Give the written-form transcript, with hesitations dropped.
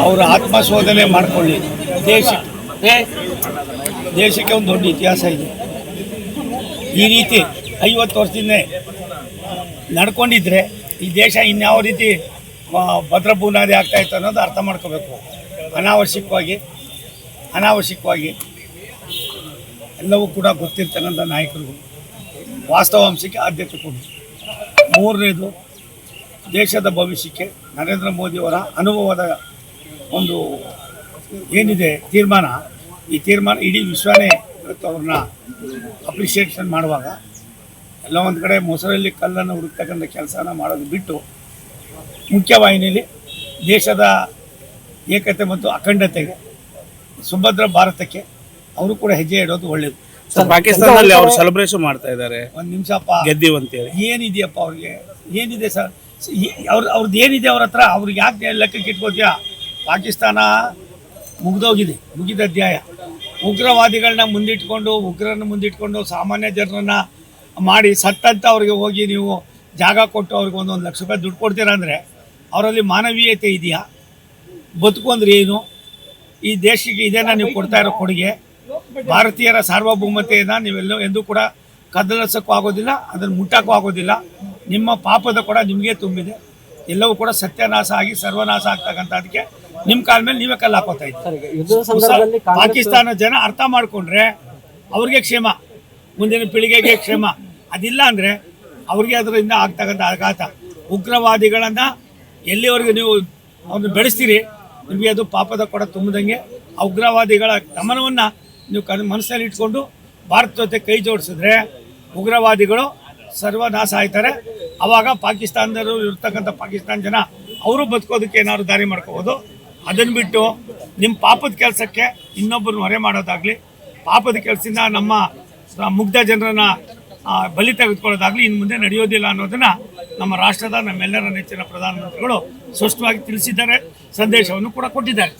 ಅವರ ಆತ್ಮಶೋಧನೆ ಮಾಡಿಕೊಳ್ಳಿ. ದೇಶಕ್ಕೆ ಒಂದು ದೊಡ್ಡ ಇತಿಹಾಸ ಇದೆ. ಈ ರೀತಿ 50 ವರ್ಷದಿಂದ ನಡ್ಕೊಂಡಿದ್ರೆ ಈ ದೇಶ ಇನ್ಯಾವ ರೀತಿ ಭದ್ರ ಬುನಾದಿ ಆಗ್ತಾಯಿತ್ತು ಅನ್ನೋದು ಅರ್ಥ ಮಾಡ್ಕೋಬೇಕು. ಅನಾವಶ್ಯಕವಾಗಿ ಎಲ್ಲವೂ ಕೂಡ ಗೊತ್ತಿರ್ತಕ್ಕಂಥ ನಾಯಕರು ವಾಸ್ತವಾಂಶಕ್ಕೆ ಆದ್ಯತೆ ಕೊಡಿ. ಮೂರನೇದು, ದೇಶದ ಭವಿಷ್ಯಕ್ಕೆ ನರೇಂದ್ರ ಮೋದಿಯವರ ಅನುಭವದ ಒಂದು ಏನಿದೆ ತೀರ್ಮಾನ, ಈ ತೀರ್ಮಾನ ಇಡೀ ವಿಶ್ವನೇ ಅವ್ರನ್ನ ಅಪ್ರಿಷಿಯೇಷನ್ ಮಾಡುವಾಗ ಎಲ್ಲ ಒಂದು ಕಡೆ ಮೊಸರಲ್ಲಿ ಕಲ್ಲನ್ನು ಹುಡುಕ್ತಕ್ಕಂಥ ಕೆಲಸನ ಮಾಡೋದು ಬಿಟ್ಟು ಮುಖ್ಯವಾಹಿನಿಯಲ್ಲಿ ದೇಶದ ಏಕತೆ ಮತ್ತು ಅಖಂಡತೆಗೆ, ಸುಭದ್ರ ಭಾರತಕ್ಕೆ ಅವರು ಕೂಡ ಹೆಜ್ಜೆ ಇಡೋದು ಒಳ್ಳೇದು. ಪಾಕಿಸ್ತಾನದಲ್ಲಿ ಅವರು ಸೆಲೆಬ್ರೇಷನ್ ಮಾಡ್ತಾ ಇದ್ದಾರೆ. ಒಂದು ನಿಮಿಷಪ್ಪ, ಗೆದ್ದೀವಿ ಅಂತೇಳಿ ಏನಿದೆಯಪ್ಪ ಅವ್ರಿಗೆ? ಏನಿದೆ ಸರ್? ಅವ್ರದ್ದು ಏನಿದೆ ಅವ್ರ ಹತ್ರ? ಅವ್ರಿಗೆ ಯಾಕೆ ಲೆಕ್ಕಕ್ಕೆ ಇಟ್ಕೋತೀಯ? ಪಾಕಿಸ್ತಾನ ಮುಗಿದ ಅಧ್ಯಾಯ. ಉಗ್ರವಾದಿಗಳನ್ನ ಮುಂದಿಟ್ಕೊಂಡು ಸಾಮಾನ್ಯ ಜನರನ್ನ ಮಾಡಿ ಸತ್ತಂತ ಅವ್ರಿಗೆ ಹೋಗಿ ನೀವು ಜಾಗ ಕೊಟ್ಟು ಅವ್ರಿಗೆ ಒಂದೊಂದು ಲಕ್ಷ ರೂಪಾಯಿ ದುಡ್ಡು ಕೊಡ್ತೀರಾ ಅಂದರೆ ಅವರಲ್ಲಿ ಮಾನವೀಯತೆ ಇದೆಯಾ? ಬದುಕು ಅಂದ್ರೆ ಏನು? ಈ ದೇಶಕ್ಕೆ ಇದೇನ ನೀವು ಕೊಡ್ತಾ ಇರೋ ಕೊಡುಗೆ? ಭಾರತೀಯರ ಸಾರ್ವಭೌಮತೆಯನ್ನು ನೀವೆಲ್ಲೋ ಎಂದೂ ಕೂಡ ಕದಲಿಸೋಕ್ಕೂ ಆಗೋದಿಲ್ಲ, ಅದನ್ನು ಮುಟ್ಟೋಕ್ಕೂ ಆಗೋದಿಲ್ಲ. ನಿಮ್ಮ ಪಾಪದ ಕೂಡ ನಿಮಗೆ ತುಂಬಿದೆ. ಎಲ್ಲವೂ ಕೂಡ ಸತ್ಯನಾಶ ಆಗಿ ಸರ್ವನಾಶ ಆಗ್ತಕ್ಕಂಥದಕ್ಕೆ ನಿಮ್ಮ ಕಾಲ ಮೇಲೆ ನೀವೇ ಕಲ್ಲು ಹಾಕೋತಾ ಇದ್ದೀರಿ. ಪಾಕಿಸ್ತಾನ ಜನ ಅರ್ಥ ಮಾಡಿಕೊಂಡ್ರೆ ಅವ್ರಿಗೆ ಕ್ಷೇಮ, ಮುಂದಿನ ಪೀಳಿಗೆಗೆ ಕ್ಷೇಮ. ಅದಿಲ್ಲ ಅಂದರೆ ಅವ್ರಿಗೆ ಅದರಿಂದ ಆಗ್ತಕ್ಕಂಥ ಆಘಾತ. ಉಗ್ರವಾದಿಗಳನ್ನು ಎಲ್ಲಿವರೆಗೂ ನೀವು ಅವ್ರನ್ನ ಬೆಳೆಸ್ತೀರಿ, ನಿಮಗೆ ಅದು ಪಾಪದ ಕೂಡ ತುಂಬಿದಂಗೆ. ಆ ಉಗ್ರವಾದಿಗಳ ಗಮನವನ್ನು ನೀವು ಮನಸ್ಸಲ್ಲಿ ಇಟ್ಕೊಂಡು ಭಾರತ ಜೊತೆ ಕೈ ಜೋಡಿಸಿದ್ರೆ ಉಗ್ರವಾದಿಗಳು ಸರ್ವನಾಶ ಆಯ್ತಾರೆ. ಆವಾಗ ಪಾಕಿಸ್ತಾನದವರು ಇರ್ತಕ್ಕಂಥ ಪಾಕಿಸ್ತಾನ ಜನ ಅವರು ಬದುಕೋದಕ್ಕೆ ಏನಾದ್ರು ದಾರಿ ಮಾಡ್ಕೋಬೋದು. ಅದನ್ನು ಬಿಟ್ಟು ನಿಮ್ಮ ಪಾಪದ ಕೆಲಸಕ್ಕೆ ಇನ್ನೊಬ್ಬರನ್ನ ಹೊರೆ ಮಾಡೋದಾಗಲಿ, ಪಾಪದ ಕೆಲಸದಿಂದ ನಮ್ಮ ಮುಗ್ಧ ಜನರನ್ನ ಬಲಿ ತೆಗೆದುಕೊಳ್ಳೋದಾಗಲಿ ಇನ್ನು ಮುಂದೆ ನಡೆಯೋದಿಲ್ಲ ಅನ್ನೋದನ್ನು ನಮ್ಮ ರಾಷ್ಟ್ರದ ನಮ್ಮೆಲ್ಲರ ನೆಚ್ಚಿನ ಪ್ರಧಾನಮಂತ್ರಿಗಳು ಸ್ಪಷ್ಟವಾಗಿ ತಿಳಿಸಿದ್ದಾರೆ, ಸಂದೇಶವನ್ನು ಕೂಡ ಕೊಟ್ಟಿದ್ದಾರೆ.